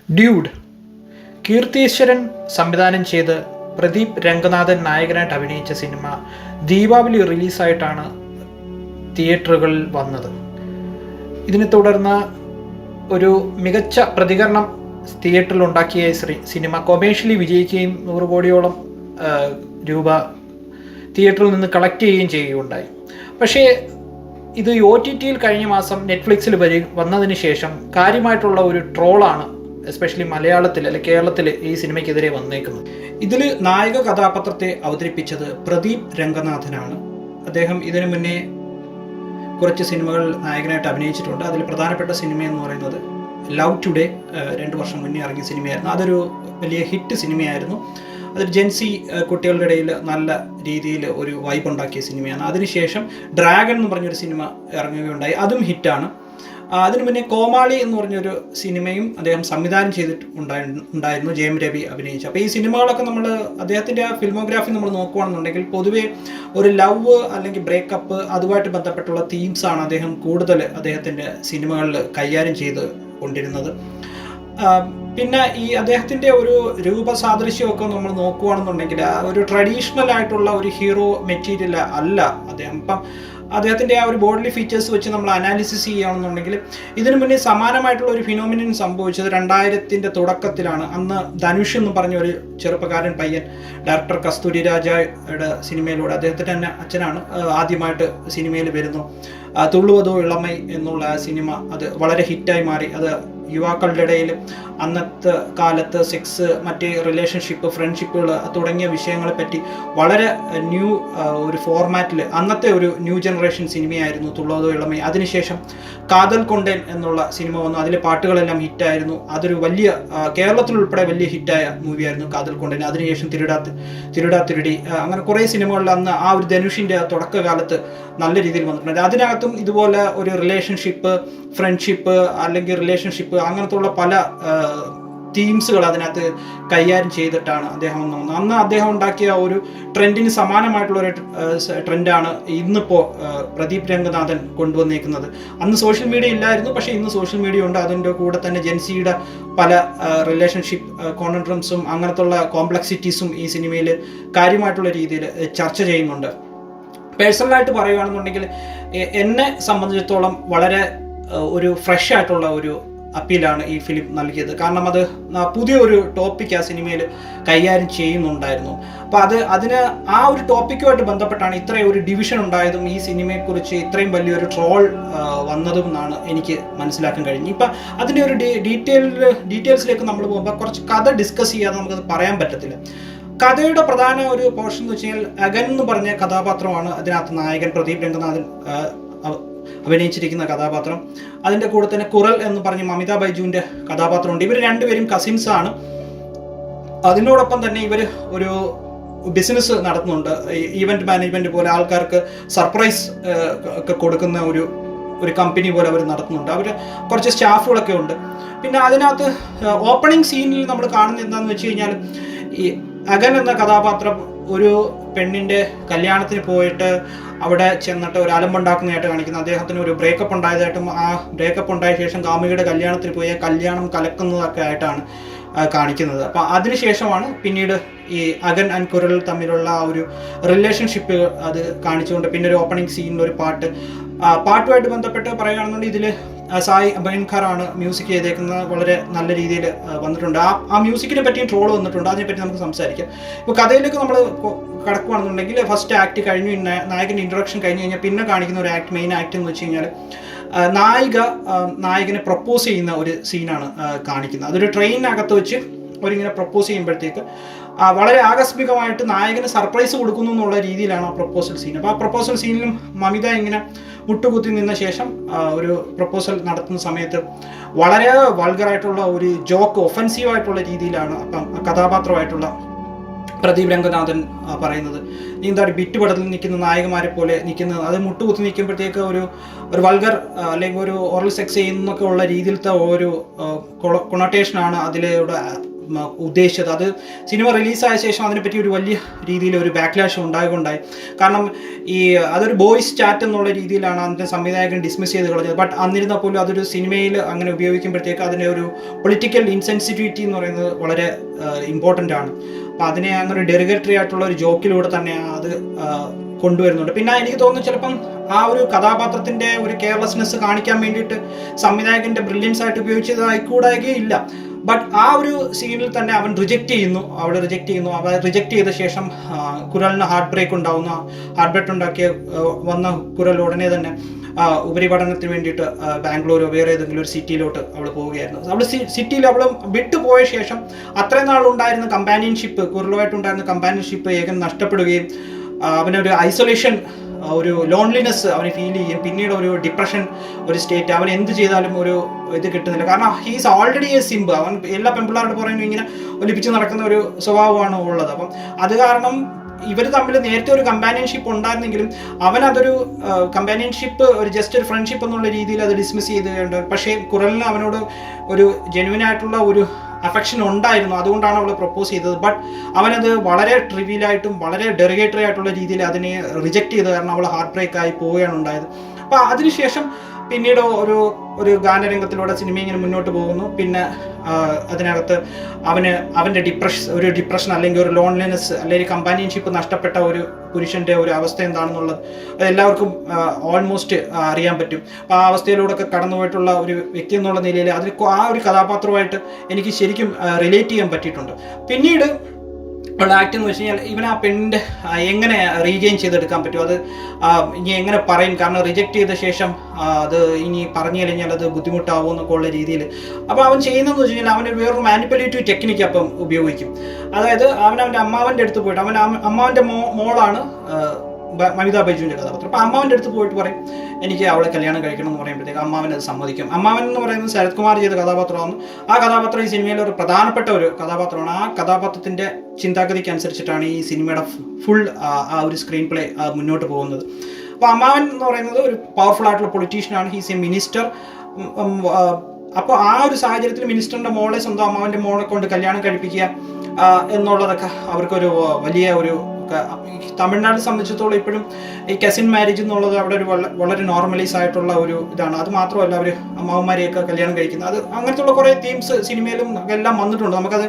Dude Keertheeswaran സംവിധാനം ചെയ്ത് പ്രദീപ് രംഗനാഥൻ നായകനായിട്ട് അഭിനയിച്ച സിനിമ ദീപാവലി റിലീസായിട്ടാണ് തിയേറ്ററുകളിൽ വന്നത്. ഇതിനെ തുടർന്ന് ഒരു മികച്ച പ്രതികരണം തിയേറ്ററിൽ ഉണ്ടാക്കിയ സിനിമ കൊമേഴ്ഷ്യലി വിജയിക്കുകയും 100 കോടിയോളം രൂപ തിയേറ്ററിൽ നിന്ന് കളക്ട് ചെയ്യുകയും ചെയ്യുകയുണ്ടായി. പക്ഷേ ഇത് OTTയിൽ കഴിഞ്ഞ മാസം നെറ്റ്ഫ്ലിക്സിൽ വന്നതിന് ശേഷം കാര്യമായിട്ടുള്ള ഒരു ട്രോളാണ് എസ്പെഷ്യലി മലയാളത്തിൽ അല്ലെങ്കിൽ കേരളത്തിൽ ഈ സിനിമയ്ക്കെതിരെ വന്നേക്കുന്നത്. ഇതിൽ നായക കഥാപാത്രത്തെ അവതരിപ്പിച്ചത് പ്രദീപ് രംഗനാഥനാണ്. അദ്ദേഹം ഇതിനു മുന്നേ കുറച്ച് സിനിമകൾ നായകനായിട്ട് അഭിനയിച്ചിട്ടുണ്ട്. അതിൽ പ്രധാനപ്പെട്ട സിനിമ എന്ന് പറയുന്നത് ലവ് ടുഡേ 2 വർഷം മുന്നേ ഇറങ്ങിയ സിനിമയായിരുന്നു. അതൊരു വലിയ ഹിറ്റ് സിനിമയായിരുന്നു. അതൊരു ജെൻസി കുട്ടികളുടെ ഇടയിൽ നല്ല രീതിയിൽ ഒരു വൈബ് ഉണ്ടാക്കിയ സിനിമയാണ്. അതിനുശേഷം ഡ്രാഗൺ എന്ന് പറഞ്ഞൊരു സിനിമ ഇറങ്ങുകയുണ്ടായി, അതും ഹിറ്റാണ്. അതിനു മുന്നേ കോമാളി എന്ന് പറഞ്ഞൊരു സിനിമയും അദ്ദേഹം സംവിധാനം ചെയ്തിട്ടുണ്ടായിരുന്നു, ജയം രവി അഭിനയിച്ചു. അപ്പോൾ ഈ സിനിമകളൊക്കെ നമ്മൾ അദ്ദേഹത്തിൻ്റെ ആ ഫിൽമോഗ്രാഫി നമ്മൾ നോക്കുകയാണെന്നുണ്ടെങ്കിൽ പൊതുവെ ഒരു ലവ് അല്ലെങ്കിൽ ബ്രേക്കപ്പ് അതുമായിട്ട് ബന്ധപ്പെട്ടുള്ള തീംസാണ് അദ്ദേഹം കൂടുതൽ അദ്ദേഹത്തിൻ്റെ സിനിമകളിൽ കൈകാര്യം ചെയ്ത് കൊണ്ടിരുന്നത്. പിന്നെ ഈ അദ്ദേഹത്തിൻ്റെ ഒരു രൂപസാദൃശ്യമൊക്കെ നമ്മൾ നോക്കുകയാണെന്നുണ്ടെങ്കിൽ ഒരു ട്രഡീഷണൽ ആയിട്ടുള്ള ഒരു ഹീറോ മെറ്റീരിയൽ അല്ല അദ്ദേഹം. ഇപ്പം അദ്ദേഹത്തിൻ്റെ ആ ഒരു ബോഡി ഫീച്ചേഴ്സ് വെച്ച് നമ്മൾ അനാലിസിസ് ചെയ്യുകയാണെന്നുണ്ടെങ്കിൽ ഇതിനു മുന്നേ സമാനമായിട്ടുള്ള ഒരു ഫിനോമിനൻ സംഭവിച്ചത് 2000-ന്റെ തുടക്കത്തിലാണ്. അന്ന് ധനുഷ് എന്ന് പറഞ്ഞ ഒരു ചെറുപ്പക്കാരൻ പയ്യൻ ഡയറക്ടർ കസ്തൂരി രാജയുടെ സിനിമയിലൂടെ, അദ്ദേഹത്തിൻ്റെ തന്നെ അച്ഛനാണ്, ആദ്യമായിട്ട് സിനിമയിൽ വരുന്നു. തുള്ളുവതോ ഇളമൈ എന്നുള്ള ആ സിനിമ അത് വളരെ ഹിറ്റായി മാറി. അത് യുവാക്കളുടെ ഇടയിൽ അന്നത്തെ കാലത്ത് സെക്സ്, മറ്റേ റിലേഷൻഷിപ്പ്, ഫ്രണ്ട്ഷിപ്പുകൾ തുടങ്ങിയ വിഷയങ്ങളെ പറ്റി വളരെ ന്യൂ ഒരു ഫോർമാറ്റിൽ അന്നത്തെ ഒരു ന്യൂ ജനറേഷൻ സിനിമയായിരുന്നു തുള്ളതോ ഇളമൈ. അതിനുശേഷം കാതൽ കൊണ്ടേൻ എന്നുള്ള സിനിമ വന്നു. അതിലെ പാട്ടുകളെല്ലാം ഹിറ്റായിരുന്നു. അതൊരു വലിയ കേരളത്തിൽ ഉൾപ്പെടെ വലിയ ഹിറ്റായ മൂവിയായിരുന്നു കാതൽ കൊണ്ടേൻ. അതിനുശേഷം തിരുടാത്തിരുടി, അങ്ങനെ കുറേ സിനിമകളിൽ അന്ന് ആ ഒരു ധനുഷിൻ്റെ തുടക്കകാലത്ത് നല്ല രീതിയിൽ വന്നിട്ടുണ്ട്. അതിനകത്തും ഇതുപോലെ ഒരു റിലേഷൻഷിപ്പ്, ഫ്രണ്ട്ഷിപ്പ് അല്ലെങ്കിൽ റിലേഷൻഷിപ്പ് അങ്ങനത്തുള്ള പല തീംസുകൾ അതിനകത്ത് കൈകാര്യം ചെയ്തിട്ടാണ് അദ്ദേഹം വന്നത്. അന്ന് അദ്ദേഹം ഉണ്ടാക്കിയ ഒരു ട്രെൻഡിന് സമാനമായിട്ടുള്ള ഒരു ട്രെൻഡാണ് ഇന്നിപ്പോൾ പ്രദീപ് രംഗനാഥൻ കൊണ്ടുവന്നേക്കുന്നത്. അന്ന് സോഷ്യൽ മീഡിയ ഇല്ലായിരുന്നു, പക്ഷേ ഇന്ന് സോഷ്യൽ മീഡിയ ഉണ്ട്. അതിൻ്റെ കൂടെ തന്നെ ജെൻസിയുടെ പല റിലേഷൻഷിപ്പ് കോൺട്രംസും അങ്ങനത്തുള്ള കോംപ്ലക്സിറ്റീസും ഈ സിനിമയിൽ കാര്യമായിട്ടുള്ള രീതിയിൽ ചർച്ച ചെയ്യുന്നുണ്ട്. പേഴ്സണലായിട്ട് പറയുകയാണെന്നുണ്ടെങ്കിൽ എന്നെ സംബന്ധിച്ചിടത്തോളം വളരെ ഒരു ഫ്രഷ് ആയിട്ടുള്ള ഒരു അപ്പീലാണ് ഈ ഫിലിം നൽകിയത്. കാരണം അത് പുതിയൊരു ടോപ്പിക് ആ സിനിമയിൽ കൈകാര്യം ചെയ്യുന്നുണ്ടായിരുന്നു. അപ്പോൾ അതിന് ആ ഒരു ടോപ്പിക്കുമായിട്ട് ബന്ധപ്പെട്ടാണ് ഇത്രയും ഒരു ഡിവിഷൻ ഉണ്ടായതും ഈ സിനിമയെക്കുറിച്ച് ഇത്രയും വലിയൊരു ട്രോൾ വന്നതും എന്നാണ് എനിക്ക് മനസ്സിലാക്കാൻ കഴിഞ്ഞു. ഇപ്പം അതിൻ്റെ ഒരു ഡീറ്റെയിൽസിലേക്ക് നമ്മൾ പോകുമ്പോൾ കുറച്ച് കഥ ഡിസ്കസ് ചെയ്യാതെ നമുക്കത് പറയാൻ പറ്റത്തില്ല. കഥയുടെ പ്രധാന ഒരു പോർഷൻ എന്ന് വെച്ച് കഴിഞ്ഞാൽ അഗൻ എന്ന് പറഞ്ഞ കഥാപാത്രമാണ് അതിനകത്ത് നായകൻ പ്രദീപ് രംഗനാഥൻ അഭിനയിച്ചിരിക്കുന്ന കഥാപാത്രം. അതിൻ്റെ കൂടെ തന്നെ കുറൽ എന്ന് പറഞ്ഞ മമിത ബൈജുവിൻ്റെ കഥാപാത്രമുണ്ട്. ഇവർ രണ്ടുപേരും കസിൻസ് ആണ്. അതിനോടൊപ്പം തന്നെ ഇവർ ഒരു ബിസിനസ് നടത്തുന്നുണ്ട്. ഈവൻറ്റ് മാനേജ്മെൻറ്റ് പോലെ ആൾക്കാർക്ക് സർപ്രൈസ് ഒക്കെ കൊടുക്കുന്ന ഒരു കമ്പനി പോലെ അവർ നടത്തുന്നുണ്ട്. അവർ കുറച്ച് സ്റ്റാഫുകളൊക്കെ ഉണ്ട്. പിന്നെ അതിനകത്ത് ഓപ്പണിംഗ് സീനിൽ നമ്മൾ കാണുന്നത് എന്താണെന്ന് വെച്ച് കഴിഞ്ഞാൽ ഈ അഗൻ എന്ന കഥാപാത്രം ഒരു പെണ്ണിൻ്റെ കല്യാണത്തിന് പോയിട്ട് അവിടെ ചെന്നിട്ട് ഒരു അലമ്പുണ്ടാക്കുന്നതായിട്ട് കാണിക്കുന്നത്. അദ്ദേഹത്തിന് ഒരു ബ്രേക്കപ്പ് ഉണ്ടായതായിട്ടും ആ ബ്രേക്കപ്പ് ഉണ്ടായ ശേഷം കാമുകിയുടെ കല്യാണത്തിന് പോയി കല്യാണം കലക്കുന്നതൊക്കെ ആയിട്ടാണ് കാണിക്കുന്നത്. അപ്പം അതിനുശേഷമാണ് പിന്നീട് ഈ അഗൻ ആൻഡ് കുരൽ തമ്മിലുള്ള ആ ഒരു റിലേഷൻഷിപ്പ് അത് കാണിച്ചുകൊണ്ട് പിന്നെ ഒരു ഓപ്പണിംഗ് സീനിൽ ഒരു പാട്ടുമായിട്ട് ബന്ധപ്പെട്ട് പറയുകയാണെന്നുണ്ടെങ്കിൽ ഇതിൽ സായി അഭയൻഖറാണ് മ്യൂസിക് ചെയ്തേക്കുന്നത്. വളരെ നല്ല രീതിയിൽ വന്നിട്ടുണ്ട്. ആ മ്യൂസിക്കിനെ പറ്റിയും ട്രോൾ വന്നിട്ടുണ്ട്. അതിനെപ്പറ്റി നമുക്ക് സംസാരിക്കാം. ഇപ്പോൾ കഥയിലേക്ക് നമ്മൾ കടക്കുകയാണെന്നുണ്ടെങ്കിൽ ഫസ്റ്റ് ആക്ട് കഴിഞ്ഞു, നായകൻ്റെ ഇൻട്രൊഡക്ഷൻ കഴിഞ്ഞ് കഴിഞ്ഞാൽ പിന്നെ കാണിക്കുന്ന ഒരു മെയിൻ ആക്ട് എന്ന് വെച്ച് കഴിഞ്ഞാൽ നായകനെ പ്രപ്പോസ് ചെയ്യുന്ന ഒരു സീനാണ് കാണിക്കുന്നത്. അതൊരു ട്രെയിനകത്ത് വെച്ച് അവരിങ്ങനെ പ്രപ്പോസ് ചെയ്യുമ്പോഴത്തേക്ക് വളരെ ആകസ്മികമായിട്ട് നായകന് സർപ്രൈസ് കൊടുക്കുന്നു എന്നുള്ള രീതിയിലാണ് ആ പ്രപ്പോസൽ സീൻ. അപ്പോൾ ആ പ്രപ്പോസൽ സീനിലും മമിത ഇങ്ങനെ മുട്ടുകുത്തി നിന്ന ശേഷം ഒരു പ്രപ്പോസൽ നടത്തുന്ന സമയത്ത് വളരെ വൾഗറായിട്ടുള്ള ഒരു ജോക്ക്, ഒഫൻസീവായിട്ടുള്ള രീതിയിലാണ് അപ്പം കഥാപാത്രമായിട്ടുള്ള പ്രദീപ് രംഗനാഥൻ പറയുന്നത്. നീ എന്താ ബിറ്റ് പടത്തിൽ നിൽക്കുന്ന നായകന്മാരെ പോലെ നിൽക്കുന്നത്, അത് മുട്ടുകുത്തി നിൽക്കുമ്പോഴത്തേക്ക് ഒരു വൾഗർ അല്ലെങ്കിൽ ഒരു ഓറൽ സെക്സ് ചെയ്യുന്നൊക്കെ ഉള്ള രീതിയിലത്തെ ഒരു കൊണോട്ടേഷനാണ് അതിലൂടെ ഉദ്ദേശിച്ചത്. അത് സിനിമ റിലീസായ ശേഷം അതിനെപ്പറ്റി ഒരു വലിയ രീതിയിൽ ഒരു ബാക്ക്ലാഷ് ഉണ്ടായി. കാരണം അതൊരു ബോയ്സ് ചാറ്റ് എന്നുള്ള രീതിയിലാണ് അതിൻ്റെ സംവിധായകൻ ഡിസ്മിസ് ചെയ്ത് കളഞ്ഞത്. ബട്ട് അന്നിരുന്നാൽ പോലും അതൊരു സിനിമയിൽ അങ്ങനെ ഉപയോഗിക്കുമ്പോഴത്തേക്ക് അതിൻ്റെ ഒരു പൊളിറ്റിക്കൽ ഇൻസെൻസിറ്റിവിറ്റി എന്ന് പറയുന്നത് വളരെ ഇമ്പോർട്ടൻ്റ് ആണ്. അപ്പോൾ അതിനെ അങ്ങനെ ഡെറിഗേറ്ററി ആയിട്ടുള്ള ഒരു ജോക്കിലൂടെ തന്നെ അത് കൊണ്ടുവരുന്നുണ്ട്. പിന്നെ എനിക്ക് തോന്നുന്നു ചിലപ്പം ആ ഒരു കഥാപാത്രത്തിന്റെ ഒരു കെയർലെസ്നെസ് കാണിക്കാൻ വേണ്ടിയിട്ട് സംവിധായകന്റെ ബ്രില്യൻസ് ആയിട്ട് ഉപയോഗിച്ചതായിക്കൂടായില്ല. ബട്ട് ആ ഒരു സീനിൽ തന്നെ അവൾ റിജക്റ്റ് ചെയ്യുന്നു. അവൾ റിജക്റ്റ് ചെയ്ത ശേഷം കുരലിന് ഹാർട്ട് ബ്രേക്ക് ഉണ്ടാക്കിയ വന്ന കുരൽ ഉടനെ തന്നെ ഉപരിപഠനത്തിന് വേണ്ടിയിട്ട് ബാംഗ്ലൂരോ വേറെ ഏതെങ്കിലും ഒരു സിറ്റിയിലോട്ട് അവൾ പോവുകയായിരുന്നു. അവൾ സിറ്റിയിൽ അവൾ വിട്ടുപോയ ശേഷം അത്രയും നാളുണ്ടായിരുന്ന കമ്പാനിയൻഷിപ്പ്, കുരലുമായിട്ടുണ്ടായിരുന്ന കമ്പാനിയൻഷിപ്പ് ഏകം നഷ്ടപ്പെടുകയും അവനൊരു ഐസൊലേഷൻ, ഒരു ലോൺലിനെസ് അവന് ഫീൽ ചെയ്യും. പിന്നീട് ഒരു ഡിപ്രഷൻ, ഒരു സ്റ്റേറ്റ്, അവൻ എന്ത് ചെയ്താലും ഒരു ഇത് കിട്ടുന്നില്ല. കാരണം ഹീസ് ഓൾറെഡി എ സിംബ്. അവൻ എല്ലാ പെൺപിള്ളേരുടെ പുറമെ ഇങ്ങനെ ഒലിപ്പിച്ച് നടക്കുന്ന ഒരു സ്വഭാവമാണ് ഉള്ളത്. അപ്പം അത് കാരണം ഇവർ തമ്മിൽ നേരത്തെ ഒരു കമ്പാനിയൻഷിപ്പ് ഉണ്ടായിരുന്നെങ്കിലും അവനതൊരു കമ്പാനിയൻഷിപ്പ് ഒരു ജസ്റ്റ് ഒരു ഫ്രണ്ട്ഷിപ്പ് എന്നുള്ള രീതിയിൽ അത് ഡിസ്മിസ് ചെയ്തുകൊണ്ട്, പക്ഷേ കുരലിന് അവനോട് ഒരു ജെന്യുവനായിട്ടുള്ള ഒരു അഫെക്ഷൻ ഉണ്ടായിരുന്നു. അതുകൊണ്ടാണ് അവൾ പ്രപ്പോസ് ചെയ്തത്. ബട്ട് അവനത് വളരെ ട്രിവിയലായിട്ടും വളരെ ഡെറിഗേറ്ററി ആയിട്ടുള്ള രീതിയിൽ അതിനെ റിജക്റ്റ് ചെയ്ത് കാരണം അവൾ ഹാർട്ട് ബ്രേക്ക് ആയി പോവുകയാണ് ഉണ്ടായത്. അപ്പോൾ അതിനുശേഷം പിന്നീട് ഒരു ഗാനരംഗത്തിലൂടെ സിനിമ ഇങ്ങനെ മുന്നോട്ട് പോകുന്നു. പിന്നെ അതിനകത്ത് അവൻ്റെ ഡിപ്രഷൻ അല്ലെങ്കിൽ ഒരു ലോൺലിനെസ് അല്ലെങ്കിൽ കമ്പാനിയൻഷിപ്പ് നഷ്ടപ്പെട്ട ഒരു പുരുഷൻ്റെ ഒരു അവസ്ഥ എന്താണെന്നുള്ളത് എല്ലാവർക്കും ഓൾമോസ്റ്റ് അറിയാൻ പറ്റും. അപ്പോൾ ആ അവസ്ഥയിലൂടെ ഒക്കെ കടന്നുപോയിട്ടുള്ള ഒരു വ്യക്തി എന്നുള്ള നിലയിൽ ആ ഒരു കഥാപാത്രമായിട്ട് എനിക്ക് ശരിക്കും റിലേറ്റ് ചെയ്യാൻ പറ്റിയിട്ടുണ്ട്. പിന്നീട് ഉള്ള ആക്ട് എന്ന് വെച്ച് കഴിഞ്ഞാൽ ഇവൻ ആ പെണ്ണിൻ്റെ എങ്ങനെ റീഗെയിൻ ചെയ്തെടുക്കാൻ പറ്റും, അത് ഇനി എങ്ങനെ പറയും, കാരണം റിജക്റ്റ് ചെയ്ത ശേഷം അത് ഇനി പറഞ്ഞു കഴിഞ്ഞാൽ അത് ബുദ്ധിമുട്ടാവും എന്നൊക്കെ ഉള്ള രീതിയിൽ. അപ്പോൾ അവൻ ചെയ്യുന്നതെന്ന് വെച്ച് കഴിഞ്ഞാൽ അവന് വേറൊരു മാനിപ്പുലേറ്റീവ് ടെക്നിക്ക് അപ്പം ഉപയോഗിക്കും. അതായത് അവൻ്റെ അമ്മാവൻ്റെ അടുത്ത് പോയിട്ട്, അമ്മാവൻ്റെ മോളാണ് മമിത ബൈജുവിൻ്റെ കഥാപാത്രം. അപ്പോൾ അമ്മാവൻ്റെ അടുത്ത് പോയിട്ട് പറയും എനിക്ക് അവളെ കല്യാണം കഴിക്കണം എന്ന് പറയുമ്പോഴത്തേക്ക് അമ്മാവൻ അത് സമ്മതിക്കും. അമ്മാവൻ എന്ന് പറയുന്നത് ശരത് കുമാർ ചെയ്ത കഥാപാത്രമാണ്. ആ കഥാപാത്രം ഈ സിനിമയിലെ ഒരു പ്രധാനപ്പെട്ട ഒരു കഥാപാത്രമാണ്. ആ കഥാപാത്രത്തിൻ്റെ ചിന്താഗതിക്ക് അനുസരിച്ചിട്ടാണ് ഈ സിനിമയുടെ ഫുൾ ആ ഒരു സ്ക്രീൻ പ്ലേ മുന്നോട്ട് പോകുന്നത്. അപ്പോൾ അമ്മാവൻ എന്ന് പറയുന്നത് ഒരു പവർഫുൾ ആയിട്ടുള്ള പൊളിറ്റീഷ്യനാണ്. He's A minister. അപ്പോൾ ആ ഒരു സാഹചര്യത്തിൽ മിനിസ്റ്ററിൻ്റെ മോളെ സ്വന്തം അമ്മാവൻ്റെ മോളെ കൊണ്ട് കല്യാണം കഴിപ്പിക്കുക എന്നുള്ളതൊക്കെ അവർക്കൊരു വലിയ ഒരു, തമിഴ്നാട് സംബന്ധിച്ചിടത്തോളം ഇപ്പോഴും ഈ കസിൻ മാരേജ് എന്നുള്ളത് അവിടെ ഒരു വളരെ നോർമലൈസ് ആയിട്ടുള്ള ഒരു ഇതാണ്. അത് മാത്രമല്ല അവർ അമ്മാവന്മാരെയൊക്കെ കല്യാണം കഴിക്കുന്നത്, അത് അങ്ങനത്തെ ഉള്ള കുറേ തീംസ് സിനിമയിലും എല്ലാം വന്നിട്ടുണ്ട്. നമുക്കത്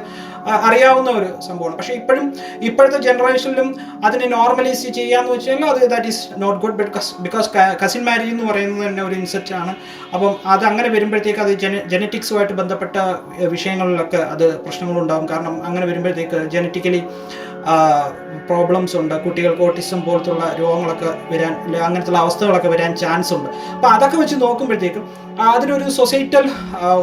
അറിയാവുന്ന ഒരു സംഭവമാണ്. പക്ഷേ ഇപ്പോഴത്തെ ജനറേഷനിലും അതിനെ നോർമലൈസ് ചെയ്യാന്ന് വെച്ചാൽ അത് that is not good. Because cousin marriage എന്ന് പറയുന്നത് തന്നെ ഒരു ഇൻസെപ്റ്റ് ആണ്. അപ്പം അത് അങ്ങനെ വരുമ്പോഴത്തേക്ക് അത് ജനറ്റിക്സുമായിട്ട് ബന്ധപ്പെട്ട വിഷയങ്ങളിലൊക്കെ അത് പ്രശ്നങ്ങളുണ്ടാകും. കാരണം അങ്ങനെ വരുമ്പോഴത്തേക്ക് ജനറ്റിക്കലി പ്രോബ്ലംസ് ഉണ്ട്. കുട്ടികൾക്ക് ഓട്ടിസം പോലത്തുള്ള രോഗങ്ങളൊക്കെ വരാൻ, അങ്ങനത്തുള്ള അവസ്ഥകളൊക്കെ വരാൻ ചാൻസ് ഉണ്ട്. അപ്പോൾ അതൊക്കെ വെച്ച് നോക്കുമ്പോഴത്തേക്കും അതിനൊരു സൊസൈറ്റൽ